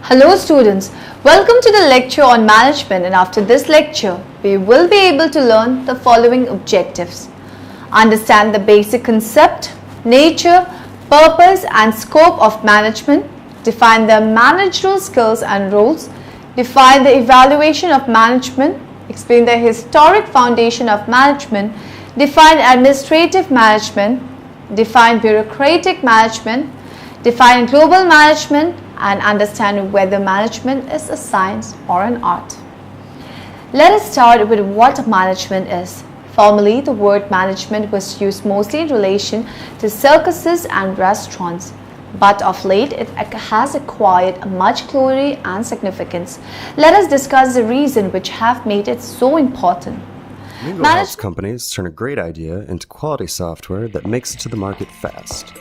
Hello students, welcome to the lecture on management, and after this lecture, we will be able to learn the following objectives. Understand the basic concept, nature, purpose and scope of management, define the managerial skills and roles, define the evaluation of management, explain the historic foundation of management, define administrative management, define bureaucratic management, define global management, and understand whether management is a science or an art. Let us start with what management is. Formerly, the word management was used mostly in relation to circuses and restaurants, but of late it has acquired much glory and significance. Let us discuss the reasons which have made it so important. Mingle helps companies turn a great idea into quality software that makes it to the market fast.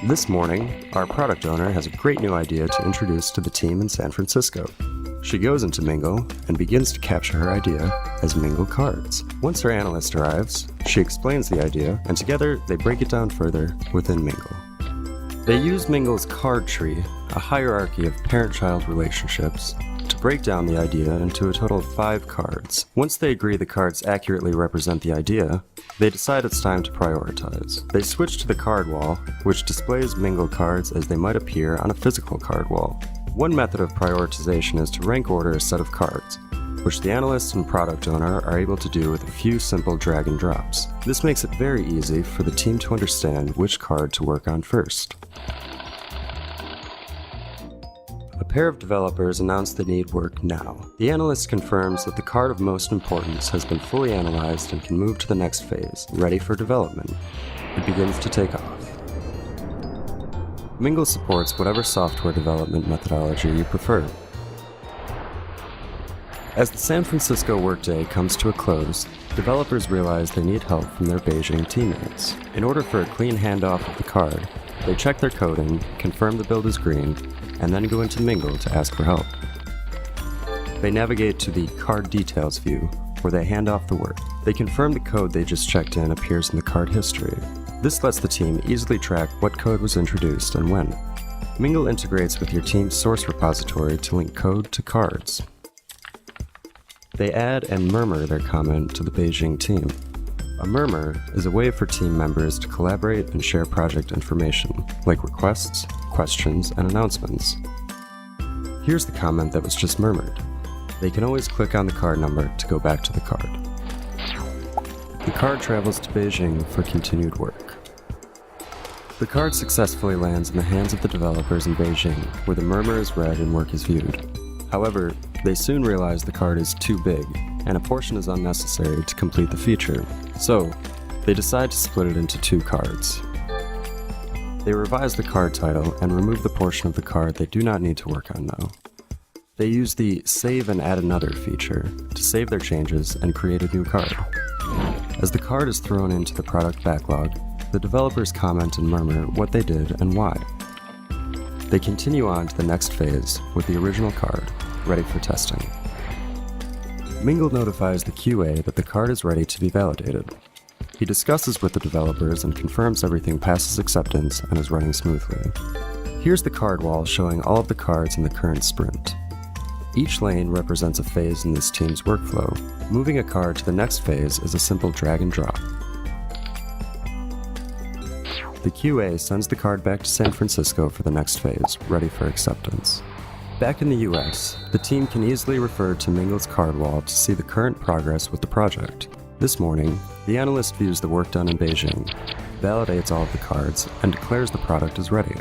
This morning, our product owner has a great new idea to introduce to the team in San Francisco. She goes into Mingle and begins to capture her idea as Mingle cards. Once her analyst arrives, she explains the idea, and together they break it down further within Mingle. They use Mingle's card tree, a hierarchy of parent-child relationships, to break down the idea into a total of 5 cards. Once they agree the cards accurately represent the idea, they decide it's time to prioritize. They switch to the card wall, which displays Mingle cards as they might appear on a physical card wall. One method of prioritization is to rank order a set of cards, which the analyst and product owner are able to do with a few simple drag and drops. This makes it very easy for the team to understand which card to work on first. A pair of developers announce they need work now. The analyst confirms that the card of most importance has been fully analyzed and can move to the next phase, ready for development. It begins to take off. Mingle supports whatever software development methodology you prefer. As the San Francisco workday comes to a close, developers realize they need help from their Beijing teammates. In order for a clean handoff of the card, they check their coding, confirm the build is green, and then go into Mingle to ask for help. They navigate to the Card Details view, where they hand off the work. They confirm the code they just checked in appears in the card history. This lets the team easily track what code was introduced and when. Mingle integrates with your team's source repository to link code to cards. They add and murmur their comment to the Beijing team. A murmur is a way for team members to collaborate and share project information, like requests, questions, and announcements. Here's the comment that was just murmured. They can always click on the card number to go back to the card. The card travels to Beijing for continued work. The card successfully lands in the hands of the developers in Beijing, where the murmur is read and work is viewed. However, they soon realize the card is too big, and a portion is unnecessary to complete the feature. So, they decide to split it into 2 cards. They revise the card title and remove the portion of the card they do not need to work on now. They use the Save and Add Another feature to save their changes and create a new card. As the card is thrown into the product backlog, the developers comment and murmur what they did and why. They continue on to the next phase with the original card, ready for testing. Mingle notifies the QA that the card is ready to be validated. He discusses with the developers and confirms everything passes acceptance and is running smoothly. Here's the card wall showing all of the cards in the current sprint. Each lane represents a phase in this team's workflow. Moving a card to the next phase is a simple drag and drop. The QA sends the card back to San Francisco for the next phase, ready for acceptance. Back in the US, the team can easily refer to Mingle's card wall to see the current progress with the project. This morning, the analyst views the work done in Beijing, validates all of the cards, and declares the product is ready.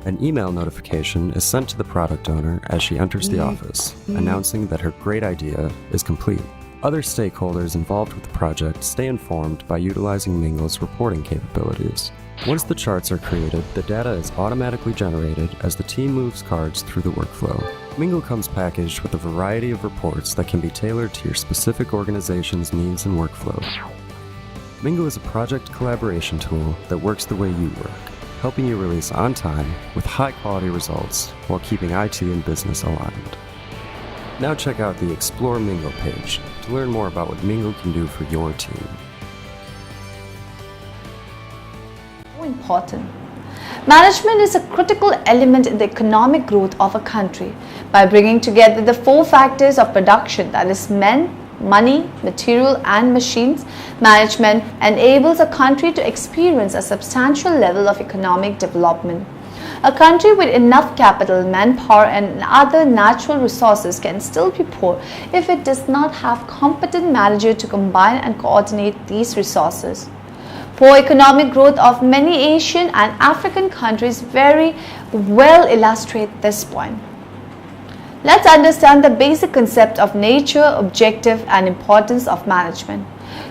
An email notification is sent to the product owner as she enters the office, announcing that her great idea is complete. Other stakeholders involved with the project stay informed by utilizing Mingle's reporting capabilities. Once the charts are created, the data is automatically generated as the team moves cards through the workflow. Mingle comes packaged with a variety of reports that can be tailored to your specific organization's needs and workflow. Mingle is a project collaboration tool that works the way you work, helping you release on time with high-quality results while keeping IT and business aligned. Now check out the Explore Mingle page to learn more about what Mingle can do for your team. Important. Management is a critical element in the economic growth of a country. By bringing together the four factors of production, that is men, money, material and machines, management enables a country to experience a substantial level of economic development. A country with enough capital, manpower and other natural resources can still be poor if it does not have competent managers to combine and coordinate these resources. Poor economic growth of many Asian and African countries very well illustrate this point. Let's understand the basic concept of nature, objective and importance of management.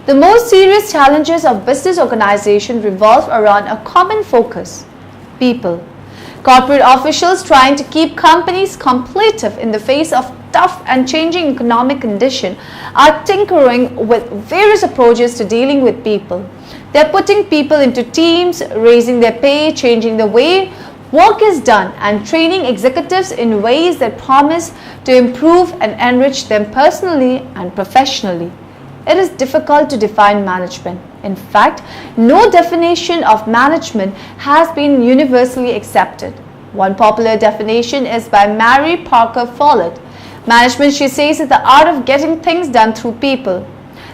The most serious challenges of business organization revolve around a common focus: people. Corporate officials trying to keep companies competitive in the face of tough and changing economic conditions are tinkering with various approaches to dealing with people. They're putting people into teams, raising their pay, changing the way work is done, and training executives in ways that promise to improve and enrich them personally and professionally. It is difficult to define management. In fact, no definition of management has been universally accepted. One popular definition is by Mary Parker Follett. Management, she says, is the art of getting things done through people.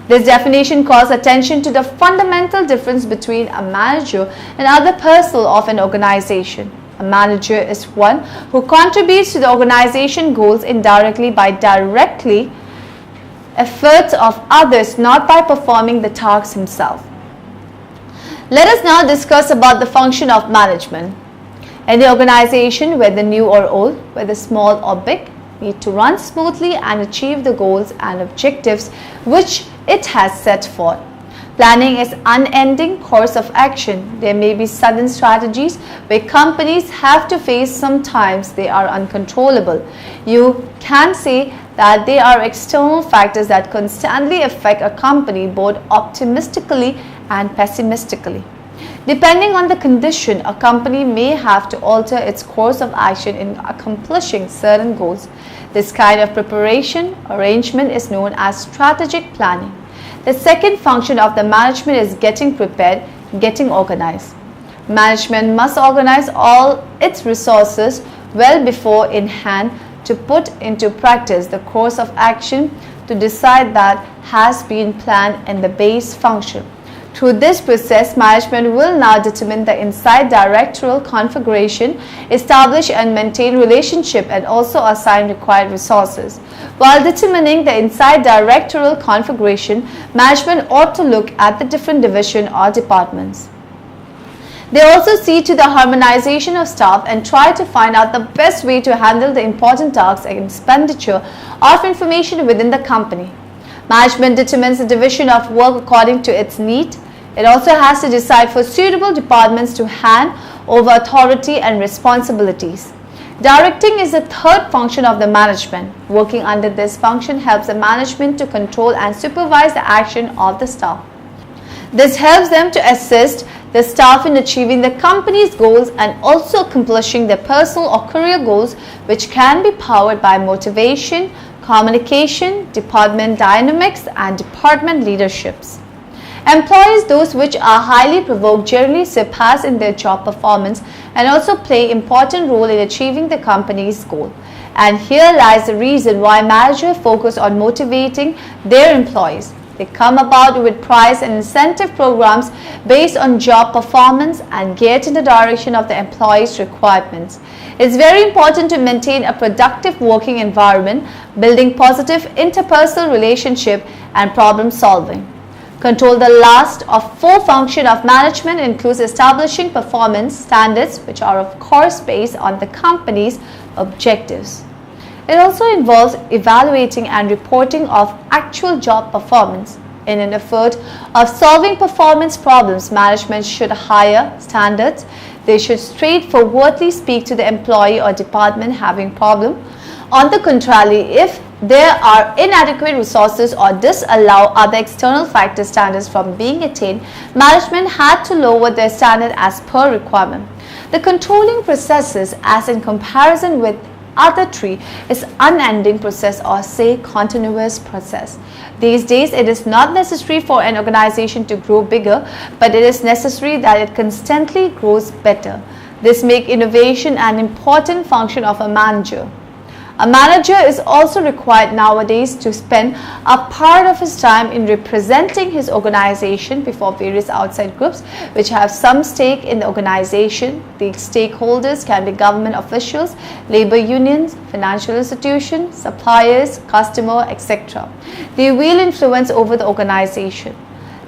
This definition calls attention to the fundamental difference between a manager and other personnel of an organization. A manager is one who contributes to the organization goals indirectly by directly efforts of others, not by performing the tasks himself. Let us now discuss about the function of management. Any organization, whether new or old, whether small or big, need to run smoothly and achieve the goals and objectives which it has set forth. Planning is unending course of action. There may be sudden strategies where companies have to face. Sometimes they are uncontrollable. You can say that they are external factors that constantly affect a company both optimistically and pessimistically. Depending on the condition, a company may have to alter its course of action in accomplishing certain goals. This kind of preparation arrangement is known as strategic planning. The second function of the management is getting prepared, getting organized. Management must organize all its resources well before in hand to put into practice the course of action to decide that has been planned in the base function. Through this process, management will now determine the inside directorial configuration, establish and maintain relationship, and also assign required resources. While determining the inside directorial configuration, management ought to look at the different divisions or departments. They also see to the harmonization of staff and try to find out the best way to handle the important tasks and expenditure of information within the company. Management determines the division of work according to its need. It also has to decide for suitable departments to hand over authority and responsibilities. Directing is the third function of the management. Working under this function helps the management to control and supervise the action of the staff. This helps them to assist the staff in achieving the company's goals and also accomplishing their personal or career goals, which can be powered by motivation, communication, department dynamics, and department leaderships. Employees, those which are highly provoked, generally surpass in their job performance and also play an important role in achieving the company's goal. And here lies the reason why managers focus on motivating their employees. They come about with prize and incentive programs based on job performance and get in the direction of the employees' requirements. It's very important to maintain a productive working environment, building positive interpersonal relationship and problem solving. Control, the last of four functions of management, includes establishing performance standards, which are of course based on the company's objectives. It also involves evaluating and reporting of actual job performance. In an effort of solving performance problems, management should hire standards. They should straightforwardly speak to the employee or department having problem. On the contrary, if there are inadequate resources or disallow other external factor standards from being attained, management had to lower their standard as per requirement. The controlling processes, as in comparison with other three, is unending process or say continuous process. These days, it is not necessary for an organization to grow bigger, but it is necessary that it constantly grows better. This makes innovation an important function of a manager. A manager is also required nowadays to spend a part of his time in representing his organization before various outside groups which have some stake in the organization. The stakeholders can be government officials, labor unions, financial institutions, suppliers, customer, etc. They wield influence over the organization.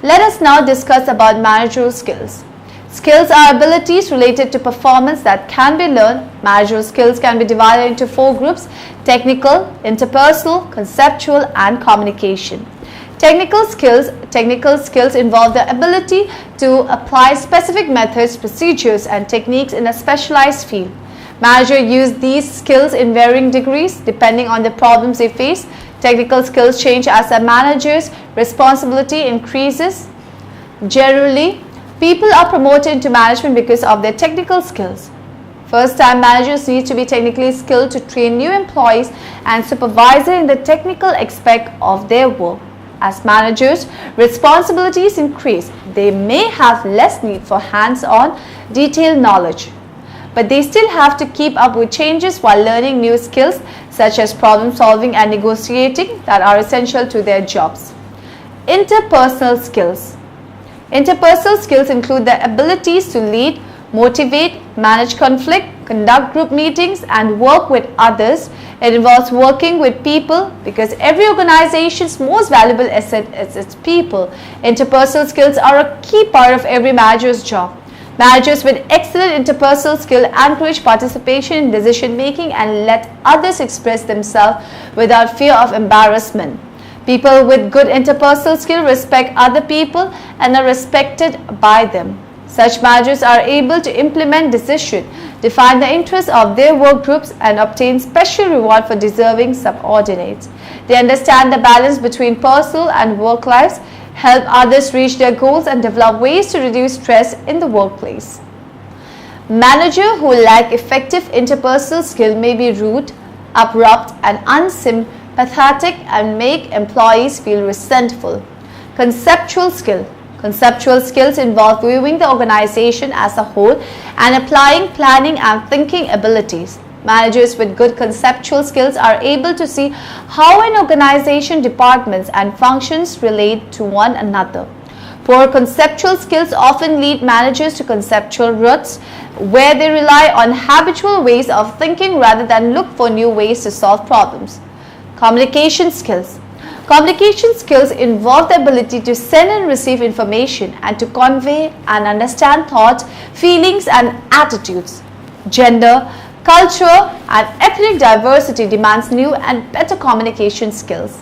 Let us now discuss about managerial skills. Skills are abilities related to performance that can be learned. Managerial skills can be divided into 4 groups: technical, interpersonal, conceptual, and communication. Technical skills involve the ability to apply specific methods, procedures, and techniques in a specialized field. Managers use these skills in varying degrees depending on the problems they face. Technical skills change as a manager's responsibility increases. Generally, people are promoted into management because of their technical skills. First-time managers need to be technically skilled to train new employees and supervise in the technical aspect of their work. As managers, responsibilities increase. They may have less need for hands-on, detailed knowledge, but they still have to keep up with changes while learning new skills such as problem solving and negotiating that are essential to their jobs. Interpersonal skills. Interpersonal skills include the abilities to lead, motivate, manage conflict, conduct group meetings, and work with others. It involves working with people because every organization's most valuable asset is its people. Interpersonal skills are a key part of every manager's job. Managers with excellent interpersonal skill encourage participation in decision making and let others express themselves without fear of embarrassment. People with good interpersonal skill respect other people and are respected by them. Such managers are able to implement decisions, define the interests of their work groups, and obtain special reward for deserving subordinates. They understand the balance between personal and work lives, help others reach their goals, and develop ways to reduce stress in the workplace. Managers who lack effective interpersonal skill may be rude, abrupt, and unsympathetic and make employees feel resentful. Conceptual skill. Conceptual skills involve viewing the organization as a whole and applying planning and thinking abilities. Managers with good conceptual skills are able to see how an organization, departments, and functions relate to one another. Poor conceptual skills often lead managers to conceptual ruts, where they rely on habitual ways of thinking rather than look for new ways to solve problems. Communication skills. Communication skills involve the ability to send and receive information and to convey and understand thoughts, feelings, and attitudes. Gender, culture, and ethnic diversity demands new and better communication skills.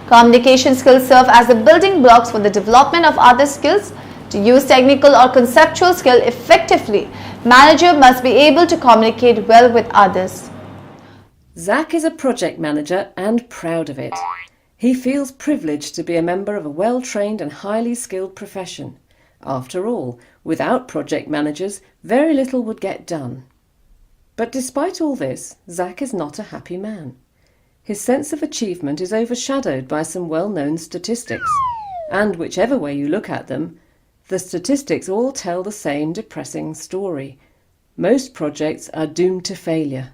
Communication skills serve as the building blocks for the development of other skills. To use technical or conceptual skill effectively, manager must be able to communicate well with others. Zach is a project manager and proud of it. He feels privileged to be a member of a well-trained and highly skilled profession. After all, without project managers, very little would get done. But despite all this, Zach is not a happy man. His sense of achievement is overshadowed by some well-known statistics, and whichever way you look at them, the statistics all tell the same depressing story. Most projects are doomed to failure.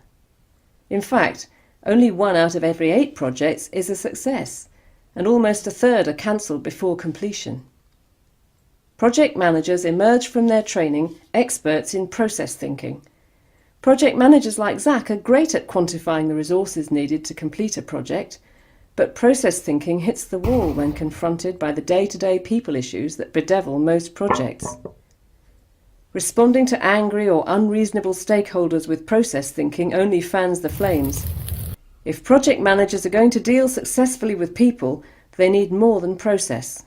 In fact, only 1 out of every 8 projects is a success, and almost a third are cancelled before completion. Project managers emerge from their training experts in process thinking. Project managers like Zach are great at quantifying the resources needed to complete a project, but process thinking hits the wall when confronted by the day-to-day people issues that bedevil most projects. Responding to angry or unreasonable stakeholders with process thinking only fans the flames. If project managers are going to deal successfully with people, they need more than process.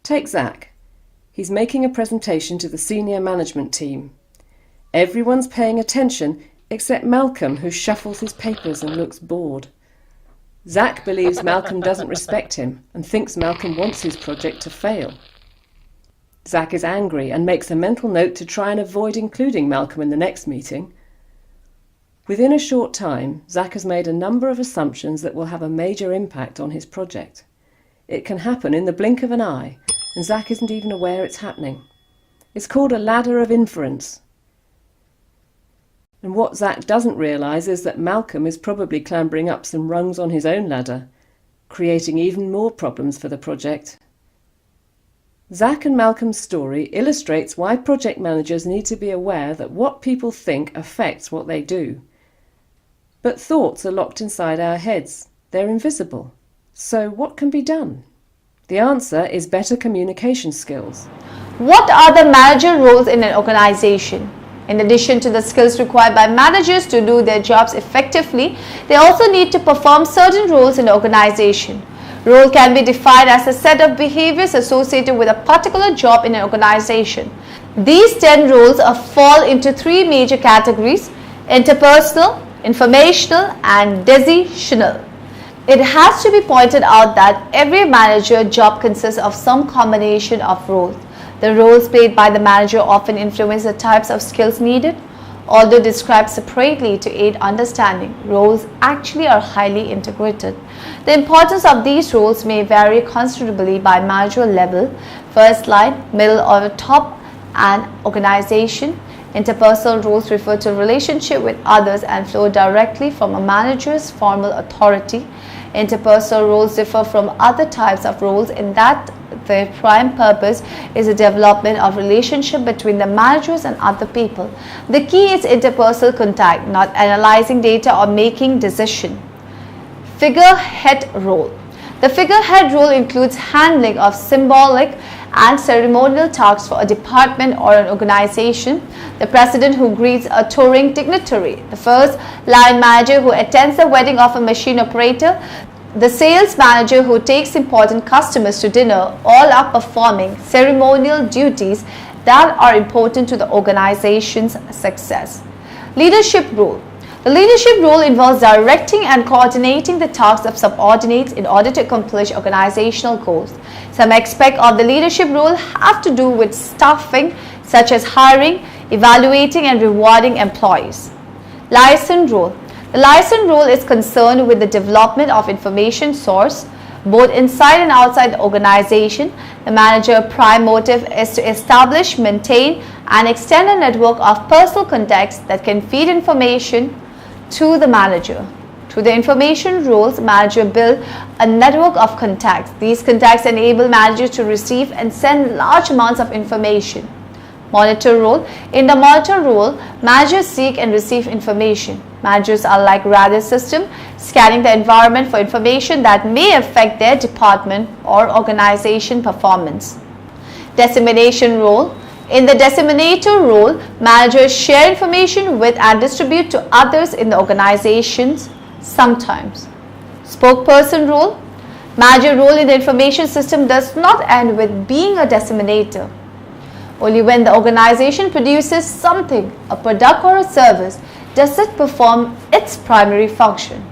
Take Zach. He's making a presentation to the senior management team. Everyone's paying attention except Malcolm, who shuffles his papers and looks bored. Zach believes Malcolm doesn't respect him and thinks Malcolm wants his project to fail. Zach is angry and makes a mental note to try and avoid including Malcolm in the next meeting. Within a short time, Zach has made a number of assumptions that will have a major impact on his project. It can happen in the blink of an eye, and Zach isn't even aware it's happening. It's called a ladder of inference. And what Zack doesn't realise is that Malcolm is probably clambering up some rungs on his own ladder, creating even more problems for the project. Zack and Malcolm's story illustrates why project managers need to be aware that what people think affects what they do. But thoughts are locked inside our heads. They're invisible. So what can be done? The answer is better communication skills. What are the manager roles in an organization? In addition to the skills required by managers to do their jobs effectively, they also need to perform certain roles in the organization. Role can be defined as a set of behaviors associated with a particular job in an organization. These 10 roles fall into 3 major categories: interpersonal, informational, and decisional. It has to be pointed out that every manager job consists of some combination of roles. The roles played by the manager often influence the types of skills needed. Although described separately to aid understanding, roles actually are highly integrated. The importance of these roles may vary considerably by managerial level, first line, middle or top, and organization. Interpersonal roles refer to relationship with others and flow directly from a manager's formal authority. Interpersonal roles differ from other types of roles in that their prime purpose is the development of relationship between the managers and other people. The key is interpersonal contact, not analyzing data or making decisions. Figurehead role. The figurehead role includes handling of symbolic and ceremonial tasks for a department or an organization. The president who greets a touring dignitary, the first line manager who attends the wedding of a machine operator, the sales manager who takes important customers to dinner, all are performing ceremonial duties that are important to the organization's success. Leadership role. The leadership role involves directing and coordinating the tasks of subordinates in order to accomplish organizational goals. Some aspects of the leadership role have to do with staffing, such as hiring, evaluating, and rewarding employees. Liaison role. The liaison role is concerned with the development of information source, both inside and outside the organization. The manager's prime motive is to establish, maintain, and extend a network of personal contacts that can feed information to the manager. Through the information roles, manager build a network of contacts. These contacts enable managers to receive and send large amounts of information. Monitor role. In the monitor role, managers seek and receive information. Managers are like radar system, scanning the environment for information that may affect their department or organization performance. Dissemination role. In the disseminator role, managers share information with and distribute to others in the organizations sometimes. Spokesperson role. Manager role in the information system does not end with being a disseminator. Only when the organization produces something, a product or a service, does it perform its primary function.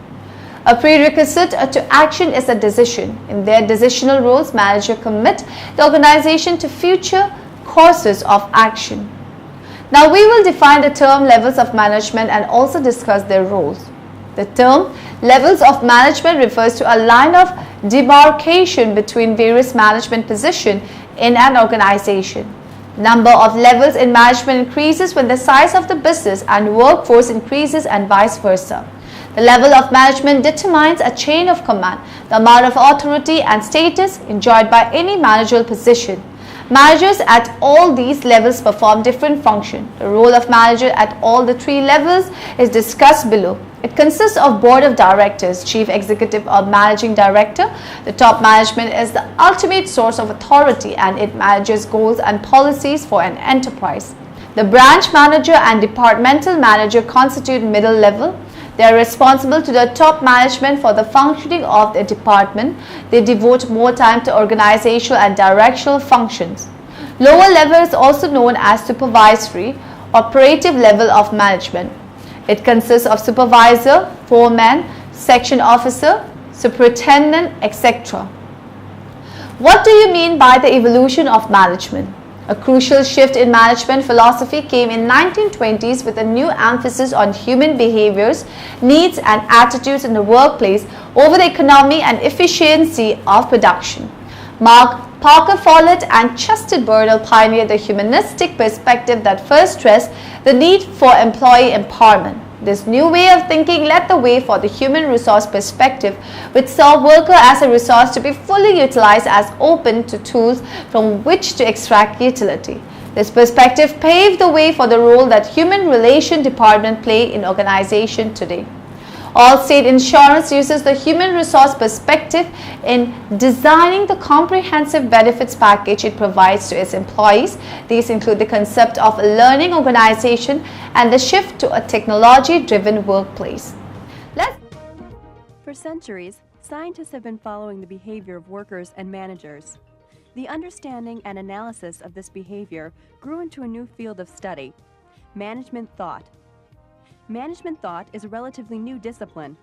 A prerequisite to action is a decision. In their decisional roles, managers commit the organization to future courses of action. Now we will define the term levels of management and also discuss their roles. The term levels of management refers to a line of demarcation between various management positions in an organization. Number of levels in management increases when the size of the business and workforce increases and vice versa. The level of management determines a chain of command, the amount of authority and status enjoyed by any managerial position. Managers at all these levels perform different functions. The role of manager at all the 3 levels is discussed below. It consists of board of directors, chief executive or managing director. The top management is the ultimate source of authority and it manages goals and policies for an enterprise. The branch manager and departmental manager constitute middle level. They are responsible to the top management for the functioning of the department. They devote more time to organizational and directional functions. Lower level is also known as supervisory, operative level of management. It consists of supervisor, foreman, section officer, superintendent, etc. What do you mean by the evolution of management? A crucial shift in management philosophy came in 1920s with a new emphasis on human behaviors, needs and attitudes in the workplace over the economy and efficiency of production. Mark Parker Follett and Chester Burnell pioneered the humanistic perspective that first stressed the need for employee empowerment. This new way of thinking led the way for the human resource perspective, which saw worker as a resource to be fully utilized as open to tools from which to extract utility. This perspective paved the way for the role that human relation department play in organization today. Allstate Insurance uses the human resource perspective in designing the comprehensive benefits package it provides to its employees. These include the concept of a learning organization and the shift to a technology-driven workplace. For centuries, scientists have been following the behavior of workers and managers. The understanding and analysis of this behavior grew into a new field of study: management thought. Management thought is a relatively new discipline.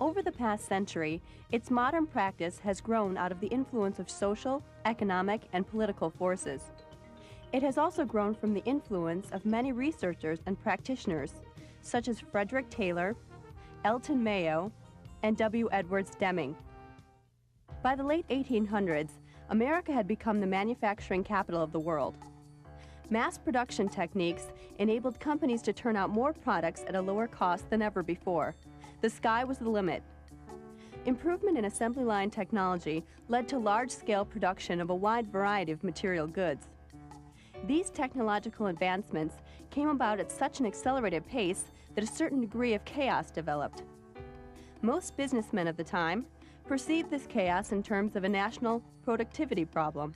Over the past century, its modern practice has grown out of the influence of social, economic, and political forces. It has also grown from the influence of many researchers and practitioners, such as Frederick Taylor, Elton Mayo, and W. Edwards Deming. By the late 1800s, America had become the manufacturing capital of the world. Mass production techniques enabled companies to turn out more products at a lower cost than ever before. The sky was the limit. Improvement in assembly line technology led to large-scale production of a wide variety of material goods. These technological advancements came about at such an accelerated pace that a certain degree of chaos developed. Most businessmen of the time perceived this chaos in terms of a national productivity problem.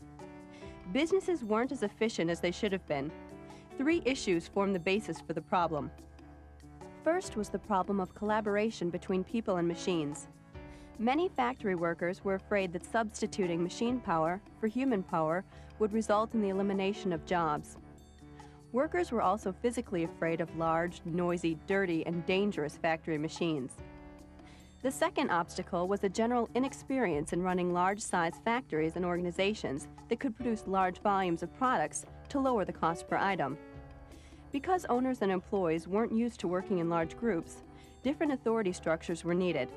Businesses weren't as efficient as they should have been. Three issues formed the basis for the problem. First was the problem of collaboration between people and machines. Many factory workers were afraid that substituting machine power for human power would result in the elimination of jobs. Workers were also physically afraid of large, noisy, dirty, and dangerous factory machines. The second obstacle was a general inexperience in running large-size factories and organizations that could produce large volumes of products to lower the cost per item. Because owners and employees weren't used to working in large groups, different authority structures were needed.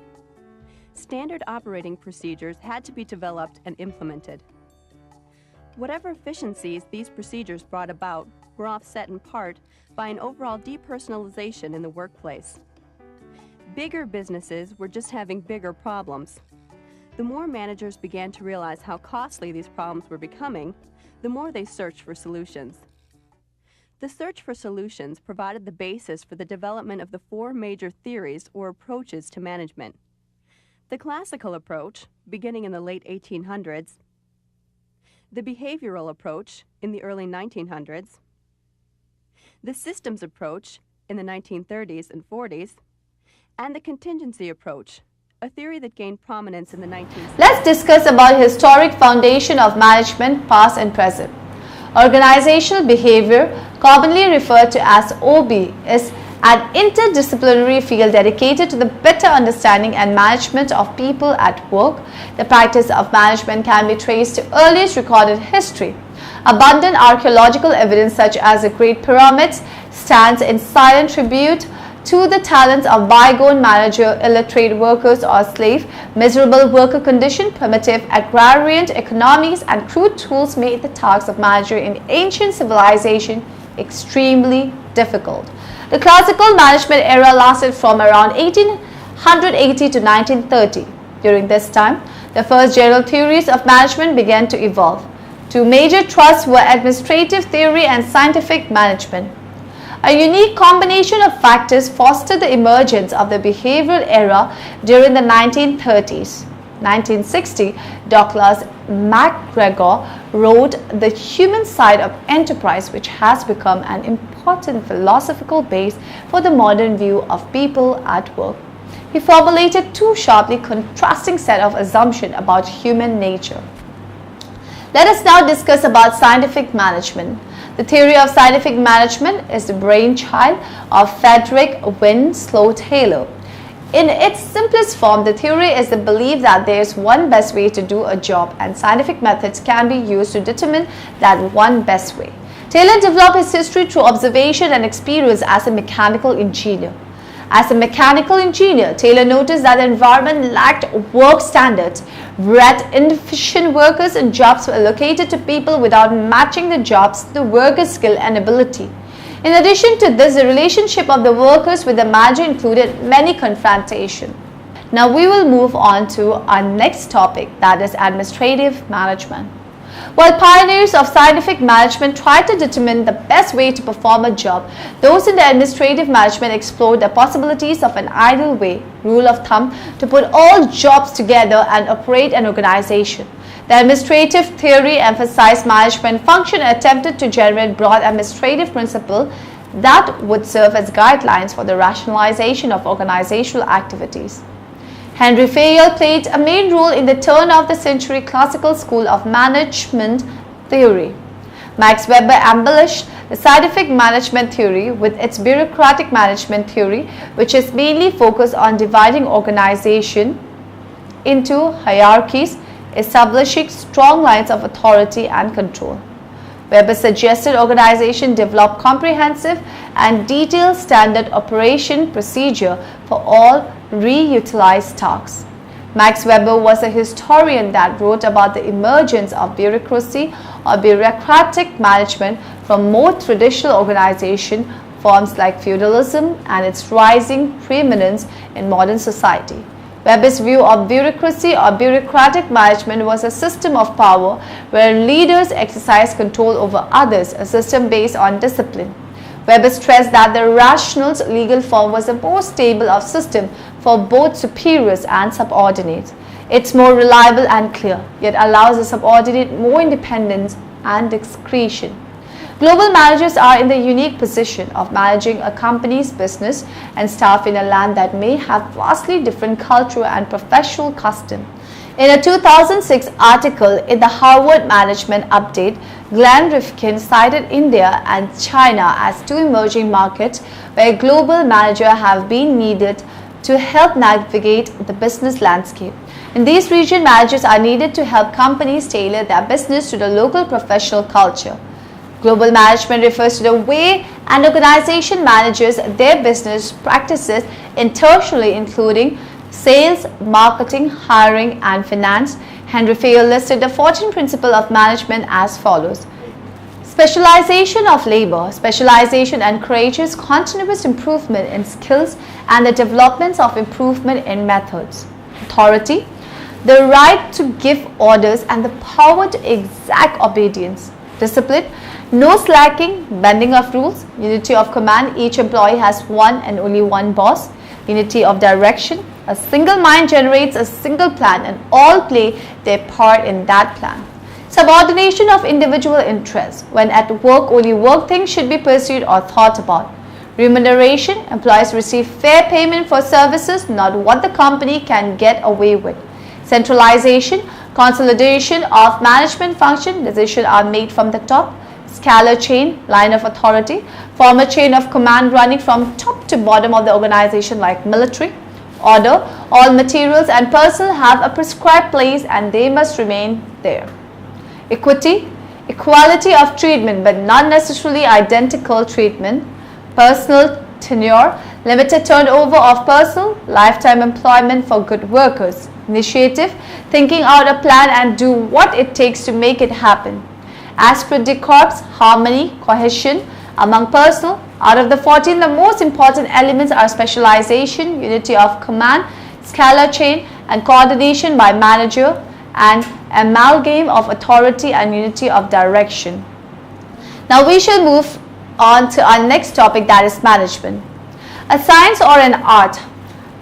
Standard operating procedures had to be developed and implemented. Whatever efficiencies these procedures brought about were offset in part by an overall depersonalization in the workplace. Bigger businesses were just having bigger problems. The more managers began to realize how costly these problems were becoming, the more they searched for solutions. The search for solutions provided the basis for the development of the four major theories or approaches to management. The classical approach, beginning in the late 1800s, the behavioral approach in the early 1900s, the systems approach in the 1930s and 40s, and the contingency approach, a theory that gained prominence in the 1960s. Let's discuss about historic foundation of management, past and present. Organizational behavior, commonly referred to as OB, is an interdisciplinary field dedicated to the better understanding and management of people at work. The practice of management can be traced to earliest recorded history. Abundant archaeological evidence such as the Great Pyramids stands in silent tribute to the talents of bygone manager, illiterate workers or slave, miserable worker condition, primitive agrarian economies, and crude tools made the task of manager in ancient civilization extremely difficult. The classical management era lasted from around 1880 to 1930. During this time, the first general theories of management began to evolve. Two major thrusts were administrative theory and scientific management. A unique combination of factors fostered the emergence of the behavioral era during the 1930s. 1960, Douglas MacGregor wrote The Human Side of Enterprise, which has become an important philosophical base for the modern view of people at work. He formulated two sharply contrasting set of assumptions about human nature. Let us now discuss about scientific management. The theory of scientific management is the brainchild of Frederick Winslow Taylor. In its simplest form, the theory is the belief that there is one best way to do a job and scientific methods can be used to determine that one best way. Taylor developed his history through observation and experience as a mechanical engineer. As a mechanical engineer, Taylor noticed that the environment lacked work standards, whereas inefficient workers and jobs were allocated to people without matching the jobs to the workers' skill and ability. In addition to this, the relationship of the workers with the manager included many confrontations. Now we will move on to our next topic, that is administrative management. While pioneers of scientific management tried to determine the best way to perform a job, those in the administrative management explored the possibilities of an ideal way, rule of thumb, to put all jobs together and operate an organization. The administrative theory emphasized management function and attempted to generate broad administrative principles that would serve as guidelines for the rationalization of organizational activities. Henry Fayol played a main role in the turn-of-the-century classical school of management theory. Max Weber embellished the scientific management theory with its bureaucratic management theory, which is mainly focused on dividing organization into hierarchies, establishing strong lines of authority and control. Weber suggested organization develop comprehensive and detailed standard operation procedure for all reutilized tasks. Max Weber was a historian that wrote about the emergence of bureaucracy or bureaucratic management from more traditional organization forms like feudalism and its rising preeminence in modern society. Weber's view of bureaucracy or bureaucratic management was a system of power where leaders exercise control over others, a system based on discipline. Weber stressed that the rational legal form was a more stable of system for both superiors and subordinates. It's more reliable and clear, yet allows the subordinate more independence and discretion. Global managers are in the unique position of managing a company's business and staff in a land that may have vastly different cultural and professional custom. In a 2006 article in the Harvard Management Update, Glenn Rifkin cited India and China as two emerging markets where global managers have been needed to help navigate the business landscape. In these regions, managers are needed to help companies tailor their business to the local professional culture. Global management refers to the way an organization manages their business practices internally, including sales, marketing, hiring, and finance. Henry Fayol listed the 14 principles of management as follows. Specialization of labor. Specialization encourages continuous improvement in skills and the development of improvement in methods. Authority. The right to give orders and the power to exact obedience. Discipline. No slacking, bending of rules. Unity of command. Each employee has one and only one boss. Unity of direction. A single mind generates a single plan and all play their part in that plan. Subordination of individual interests. When at work, only work things should be pursued or thought about. Remuneration. Employees receive fair payment for services, not what the company can get away with. Centralization. Consolidation of management function. Decisions are made from the top. Scalar chain, line of authority. Form a chain of command running from top to bottom of the organization like military. Order. All materials and personnel have a prescribed place and they must remain there. Equity. Equality of treatment but not necessarily identical treatment. Personal tenure. Limited turnover of personnel. Lifetime employment for good workers. Initiative. Thinking out a plan and do what it takes to make it happen. Esprit de corps, harmony, cohesion among personnel. Out of the 14, the most important elements are specialization, unity of command, scalar chain, and coordination by manager, and amalgam of authority and unity of direction. Now we shall move on to our next topic, that is management. A science or an art.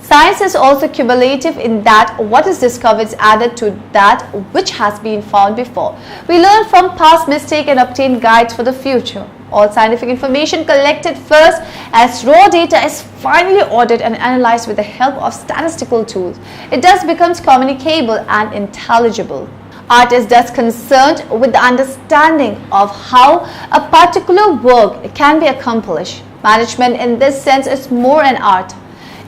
Science is also cumulative in that what is discovered is added to that which has been found before. We learn from past mistakes and obtain guides for the future. All scientific information collected first as raw data is finally ordered and analyzed with the help of statistical tools. It thus becomes communicable and intelligible. Art is thus concerned with the understanding of how a particular work can be accomplished. Management in this sense is more an art.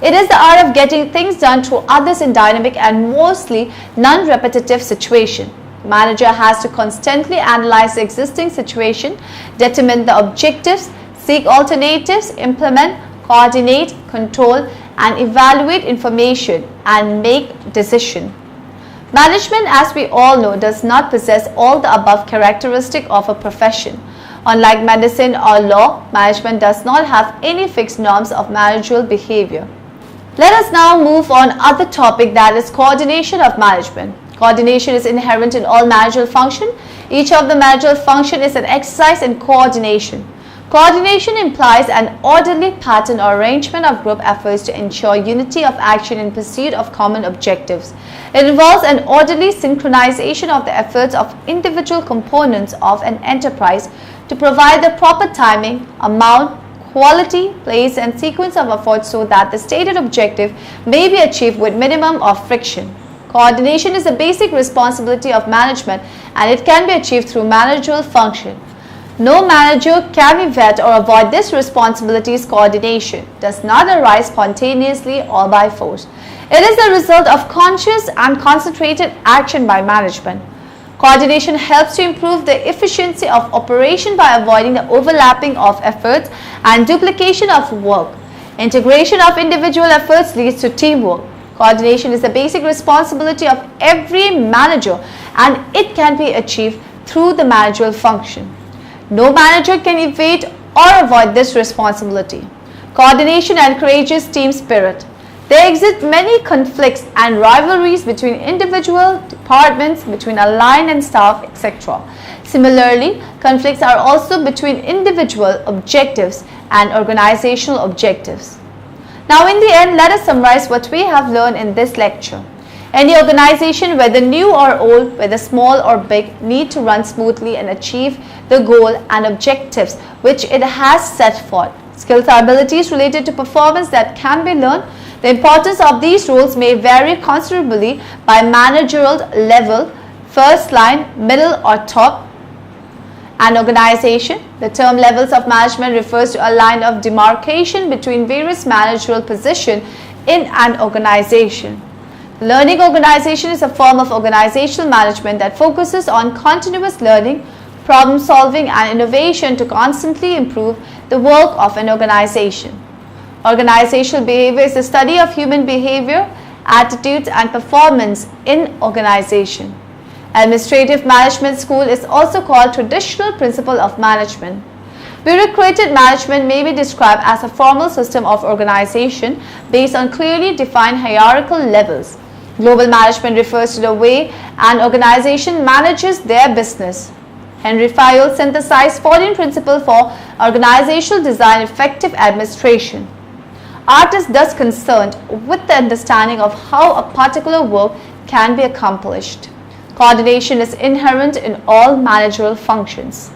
It is the art of getting things done through others in dynamic and mostly non-repetitive situation. The manager has to constantly analyze the existing situation, determine the objectives, seek alternatives, implement coordinate, control, and evaluate information and make decisions. Management, as we all know, does not possess all the above characteristics of a profession. Unlike medicine or law, management does not have any fixed norms of managerial behavior. Let us now move on other topic, that is coordination of management. Coordination is inherent in all managerial function. Each of the managerial function is an exercise in coordination. Coordination implies an orderly pattern or arrangement of group efforts to ensure unity of action in pursuit of common objectives. It involves an orderly synchronization of the efforts of individual components of an enterprise to provide the proper timing, amount, quality, place, and sequence of efforts so that the stated objective may be achieved with minimum of friction. Coordination is a basic responsibility of management, and it can be achieved through managerial function. No manager can evade or avoid this responsibility. Coordination does not arise spontaneously or by force. It is the result of conscious and concentrated action by management. Coordination helps to improve the efficiency of operation by avoiding the overlapping of efforts and duplication of work. Integration of individual efforts leads to teamwork. Coordination is the basic responsibility of every manager, and it can be achieved through the managerial function. No manager can evade or avoid this responsibility. Coordination encourages team spirit. There exist many conflicts and rivalries between individual departments, between a line and staff, etc. Similarly, conflicts are also between individual objectives and organizational objectives. Now, in the end, let us summarize what we have learned in this lecture. Any organization, whether new or old, whether small or big, need to run smoothly and achieve the goal and objectives which it has set forth. Skills or abilities related to performance that can be learned. The importance of these roles may vary considerably by managerial level, first line, middle or top. An organization. The term levels of management refers to a line of demarcation between various managerial positions in an organization. Learning organization is a form of organizational management that focuses on continuous learning, problem solving, and innovation to constantly improve the work of an organization. Organizational behavior is the study of human behavior, attitudes, and performance in organization. Administrative management school is also called traditional principle of management. Bureaucratic management may be described as a formal system of organization based on clearly defined hierarchical levels. Global management refers to the way an organization manages their business. Henry Fayol synthesized 14 principles for organizational design effective administration. Art is thus concerned with the understanding of how a particular work can be accomplished. Coordination is inherent in all managerial functions.